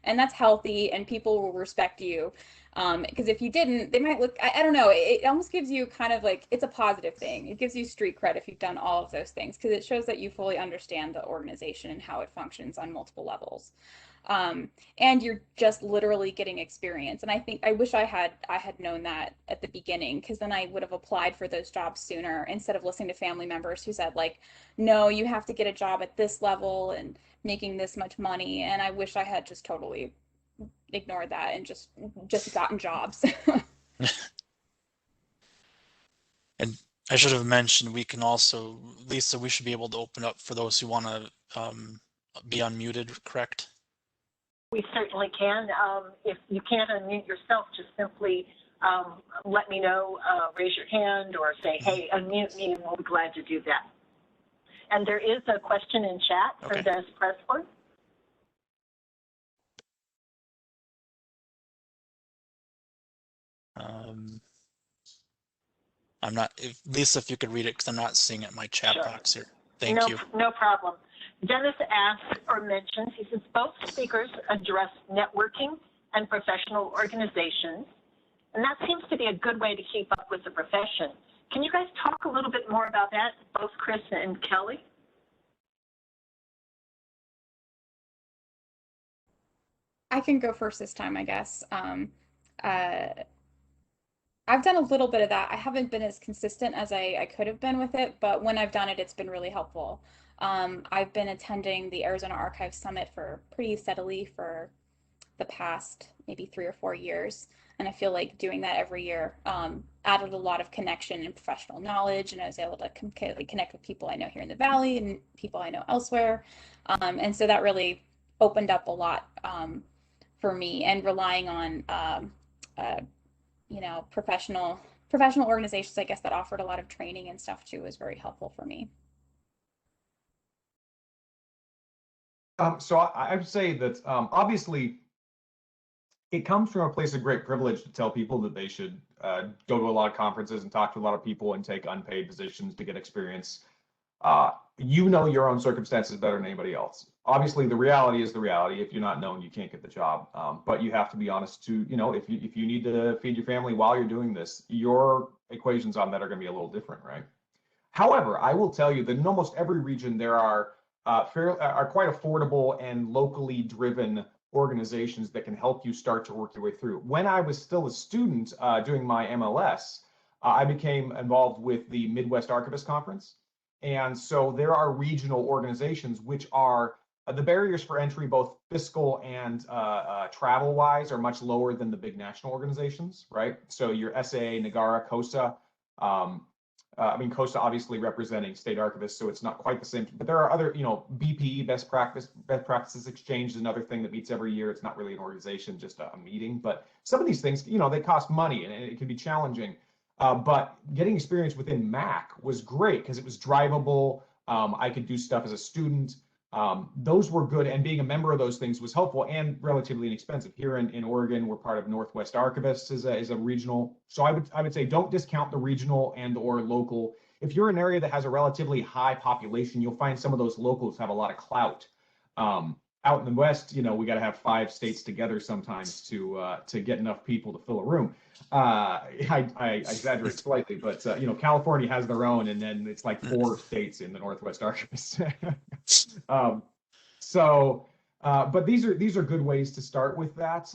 And that's healthy and people will respect you. Because if you didn't, they might look, I don't know, it almost gives you kind of like, it's a positive thing. It gives you street cred if you've done all of those things, because it shows that you fully understand the organization and how it functions on multiple levels. And you're just literally getting experience. And I think I wish I had known that at the beginning, because then I would have applied for those jobs sooner instead of listening to family members who said like, no, you have to get a job at this level and making this much money. And I wish I had just totally ignored that and just gotten jobs. And I should have mentioned we can also, Lisa, we should be able to open up for those who want to be unmuted, correct? We certainly can. If you can't unmute yourself, just simply let me know, raise your hand or say, hey, unmute me, and we'll be glad to do that. And there is a question in chat from Dennis Pressford. I'm not, Lisa, if you could read it, because I'm not seeing it in my chat box here. Thank you. No problem. Dennis asks or mentions, he says, both speakers address networking and professional organizations, and that seems to be a good way to keep up with the profession. Can you guys talk a little bit more about that, both Chris and Kelly? I can go first this time, I guess. I've done a little bit of that. I haven't been as consistent as I could have been with it, but when I've done it, it's been really helpful. I've been attending the Arizona Archive Summit for pretty steadily for the past maybe 3 or 4 years. And I feel like doing that every year added a lot of connection and professional knowledge. And I was able to connect with people I know here in the Valley and people I know elsewhere. And so that really opened up a lot for me, and relying on professional organizations, I guess, that offered a lot of training and stuff too, was very helpful for me. So I would say that obviously it comes from a place of great privilege to tell people that they should go to a lot of conferences and talk to a lot of people and take unpaid positions to get experience. You know your own circumstances better than anybody else. Obviously, the reality is the reality. If you're not known, you can't get the job. But you have to be honest to, if you need to feed your family while you're doing this, your equations on that are going to be a little different, right? However, I will tell you that in almost every region there are quite affordable and locally driven organizations that can help you start to work your way through. When I was still a student doing my MLS, I became involved with the Midwest Archivist Conference. And so there are regional organizations which are the barriers for entry, both fiscal and travel wise, are much lower than the big national organizations, right? So your SAA, Nagara, CoSA, I mean, CoSA obviously representing state archivists, so it's not quite the same. But there are other, BPE, best practices exchange is another thing that meets every year. It's not really an organization, just a meeting. But some of these things, they cost money and it can be challenging. But getting experience within MAC was great because it was drivable. I could do stuff as a student. Those were good, and being a member of those things was helpful and relatively inexpensive. Here in Oregon, we're part of Northwest Archivists is a regional. So I would say don't discount the regional and or local. If you're in an area that has a relatively high population, you'll find some of those locals have a lot of clout. Out in the West, we got to have 5 states together sometimes to get enough people to fill a room. I exaggerate slightly, but California has their own, and then it's like 4 states in the Northwest Archivists. But these are good ways to start with that.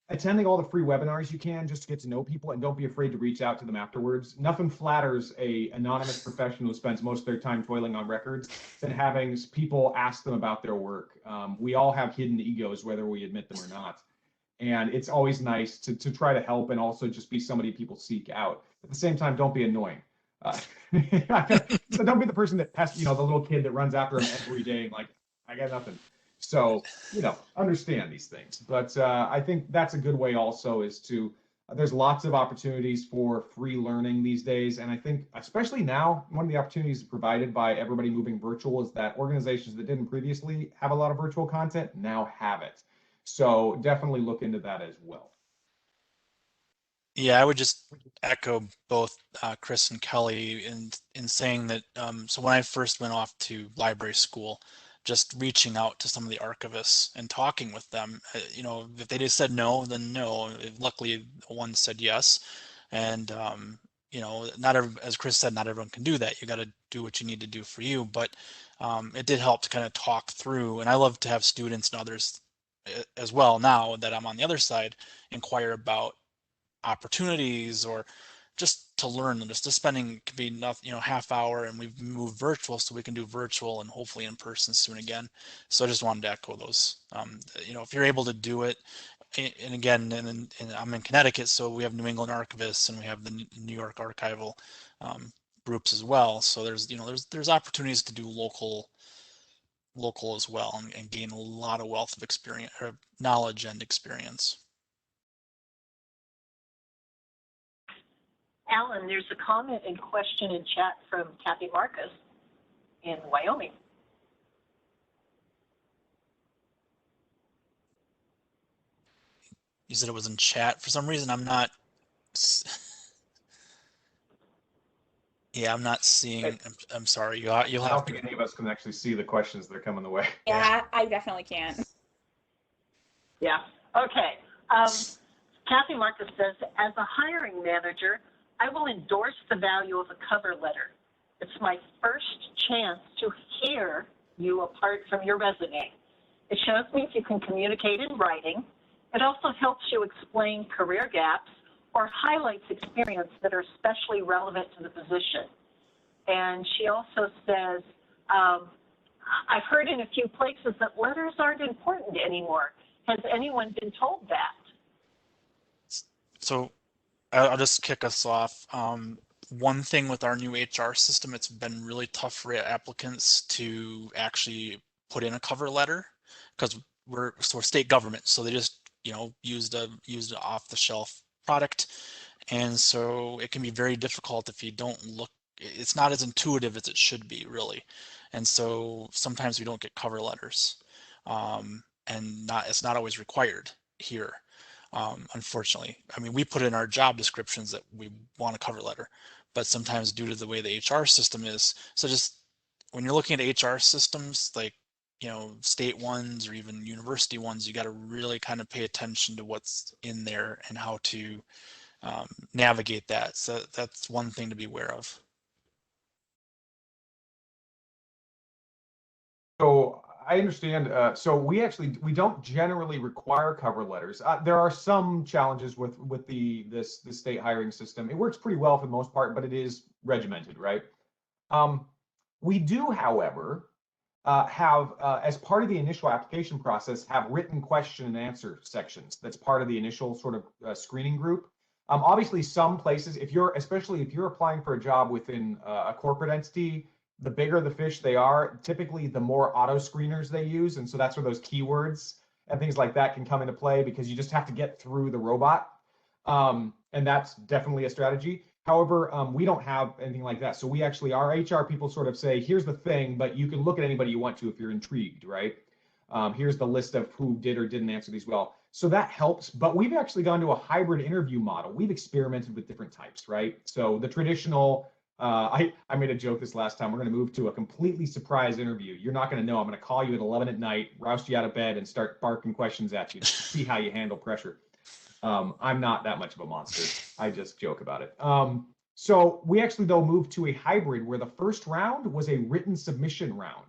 Attending all the free webinars you can just to get to know people, and don't be afraid to reach out to them afterwards. Nothing flatters a anonymous professional who spends most of their time toiling on records than having people ask them about their work. We all have hidden egos, whether we admit them or not. And it's always nice to try to help and also just be somebody people seek out. At the same time, don't be annoying. So don't be the person that has, the little kid that runs after him every day, like, I got nothing. So, understand these things. But I think that's a good way also is to, there's lots of opportunities for free learning these days. And I think, especially now, one of the opportunities provided by everybody moving virtual is that organizations that didn't previously have a lot of virtual content now have it. So definitely look into that as well. Yeah, I would just echo both Chris and Kelly in saying that. So when I first went off to library school, just reaching out to some of the archivists and talking with them, if they just said no, then no. Luckily, one said yes, and as Chris said, not everyone can do that. You got to do what you need to do for you, but it did help to kind of talk through. And I love to have students and others as well now that I'm on the other side inquire about opportunities or just to learn and just spending could be half hour, and we've moved virtual so we can do virtual and hopefully in person soon again. So I just wanted to echo those. If you're able to do it, and again, and I'm in Connecticut, so we have New England archivists and we have the New York archival groups as well. So there's opportunities to do local as well and gain a lot of wealth of experience or knowledge and experience. Alan, there's a comment and question in chat from Kathy Marcus in Wyoming. You said it was in chat. For some reason, I'm not. Yeah, I'm not seeing. I'm sorry. You'll have. I don't think any of us can actually see the questions that are coming the way. Yeah, I definitely can't. Yeah. Okay. Kathy Marcus says, as a hiring manager, I will endorse the value of a cover letter. It's my first chance to hear you apart from your resume. It shows me if you can communicate in writing. It also helps you explain career gaps or highlights experience that are especially relevant to the position. And she also says, I've heard in a few places that letters aren't important anymore. Has anyone been told that? So I'll just kick us off. One thing with our new HR system, it's been really tough for applicants to actually put in a cover letter because we're state government, so they just used an off-the-shelf product, and so it can be very difficult if you don't look. It's not as intuitive as it should be, really, and so sometimes we don't get cover letters, and it's not always required here. Unfortunately, I mean, we put in our job descriptions that we want a cover letter, but sometimes due to the way the HR system is, so just when you're looking at HR systems, like, state ones or even university ones, you got to really kind of pay attention to what's in there and how to navigate that. So that's one thing to be aware of. So I understand. So we don't generally require cover letters. There are some challenges with the state hiring system. It works pretty well for the most part, but it is regimented, right? We do, however, have as part of the initial application process, have written question and answer sections. That's part of the initial sort of screening group. Obviously, some places, especially if you're applying for a job within a corporate entity, the bigger the fish they are, typically the more auto screeners they use. And so that's where those keywords and things like that can come into play, because you just have to get through the robot. And that's definitely a strategy. However, we don't have anything like that. So we actually, our HR people sort of say, here's the thing, but you can look at anybody you want to if you're intrigued, right? Here's the list of who did or didn't answer these well. So that helps, but we've actually gone to a hybrid interview model. We've experimented with different types, right? So the traditional, I made a joke this last time, we're gonna move to a completely surprise interview. You're not gonna know, I'm gonna call you at 11 at night, roust you out of bed and start barking questions at you to see how you handle pressure. I'm not that much of a monster. I just joke about it. So we actually though moved to a hybrid where the first round was a written submission round.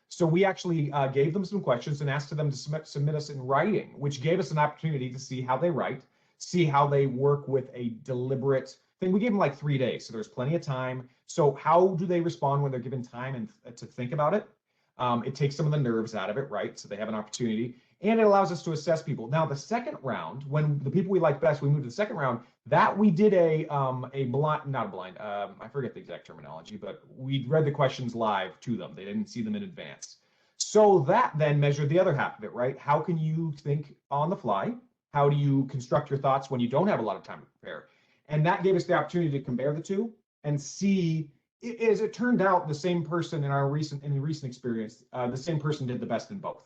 So we actually gave them some questions and asked them to submit us in writing, which gave us an opportunity to see how they write, see how they work with a deliberate thing. We gave them like 3 days, so there's plenty of time. So how do they respond when they're given time and to think about it? It takes some of the nerves out of it, right? So they have an opportunity, and it allows us to assess people. Now, the second round, when the people we like best, we moved to the second round, that we did a blind, not a blind, I forget the exact terminology, but we read the questions live to them. They didn't see them in advance. So that then measured the other half of it, right? How can you think on the fly? How do you construct your thoughts when you don't have a lot of time to prepare? And that gave us the opportunity to compare the two and see, as it turned out, the same person in the recent experience, the same person did the best in both.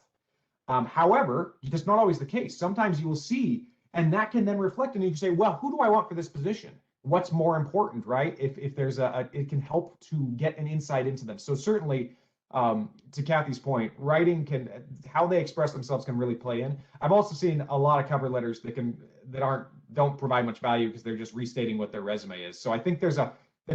However, that's not always the case. Sometimes you will see, and that can then reflect, and you can say, well, who do I want for this position? What's more important, right? If there's it can help to get an insight into them. So certainly, to Kathy's point, writing how they express themselves can really play in. I've also seen a lot of cover letters that don't provide much value because they're just restating what their resume is. So I think there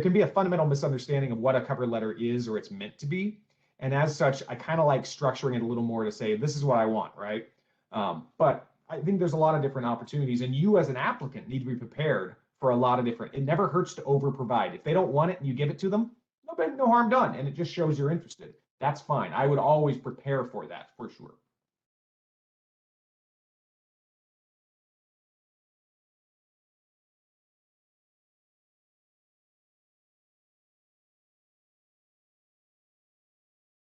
can be a fundamental misunderstanding of what a cover letter is or it's meant to be. And as such, I kind of like structuring it a little more to say, this is what I want, right? But I think there's a lot of different opportunities, and you as an applicant need to be prepared for a lot of different, it never hurts to over provide. If they don't want it and you give it to them, no harm done. And it just shows you're interested. That's fine. I would always prepare for that, for sure.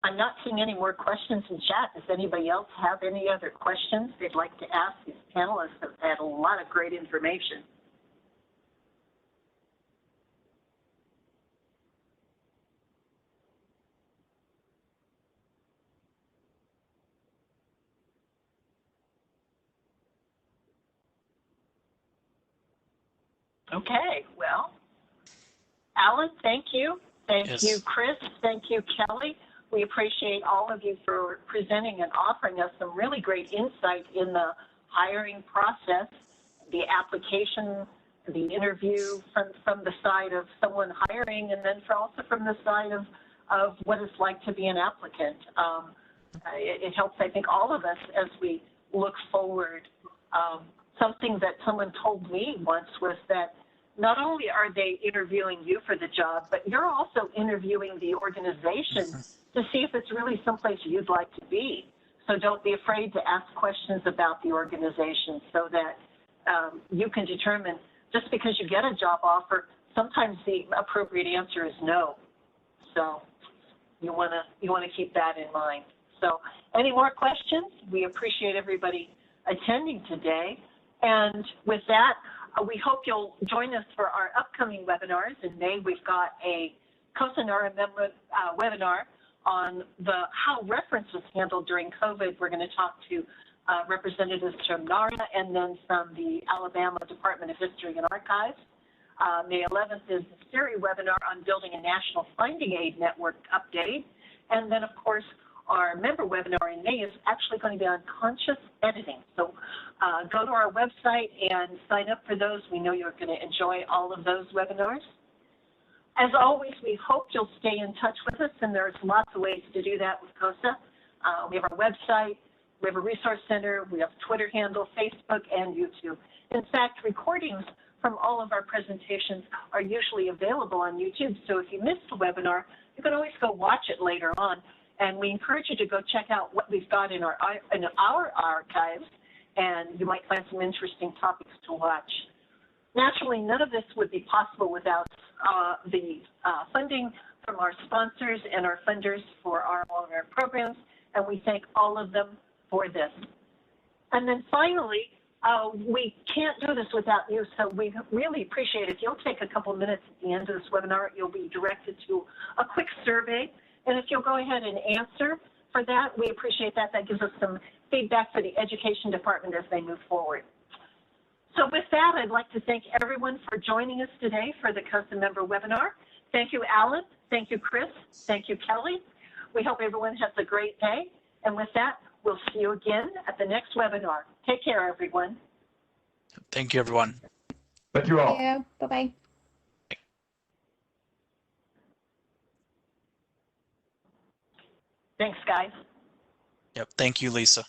I'm not seeing any more questions in chat. Does anybody else have any other questions they'd like to ask? These panelists have had a lot of great information. Okay, well, Alan, thank you. Thank you, Chris. Thank you, Kelly. We appreciate all of you for presenting and offering us some really great insight in the hiring process, the application, the interview from the side of someone hiring, and then also from the side of what it's like to be an applicant. It helps, I think, all of us as we look forward. Something that someone told me once was that not only are they interviewing you for the job, but you're also interviewing the organization to see if it's really someplace you'd like to be. So don't be afraid to ask questions about the organization so that you can determine, just because you get a job offer, sometimes the appropriate answer is no. So you want to keep that in mind. So any more questions? We appreciate everybody attending today. And with that, we hope you'll join us for our upcoming webinars. In May, we've got a CoSA webinar on how reference was handled during COVID. We're going to talk to representatives from NARA and then from the Alabama Department of History and Archives. May 11th is the SERI webinar on building a national finding aid network update. And then, of course, our member webinar in May is actually going to be on conscious editing. So go to our website and sign up for those. We know you're going to enjoy all of those webinars. As always, we hope you'll stay in touch with us, and there's lots of ways to do that with CoSA. We have our website, we have a resource center, we have Twitter handle, Facebook, and YouTube. In fact, recordings from all of our presentations are usually available on YouTube, so if you missed the webinar, you can always go watch it later on. And we encourage you to go check out what we've got in our archives, and you might find some interesting topics to watch. Naturally, none of this would be possible without the funding from our sponsors and our funders for our long-term programs, and we thank all of them for this. And then finally, we can't do this without you, so we really appreciate it. If you'll take a couple minutes at the end of this webinar, you'll be directed to a quick survey, and if you'll go ahead and answer for that, we appreciate that. That gives us some feedback for the Education Department as they move forward. So with that, I'd like to thank everyone for joining us today for the CoSA member webinar. Thank you, Alan. Thank you, Chris. Thank you, Kelly. We hope everyone has a great day. And with that, we'll see you again at the next webinar. Take care, everyone. Thank you, everyone. Thank you all. Yeah, bye-bye. Thanks, guys. Yep. Thank you, Lisa.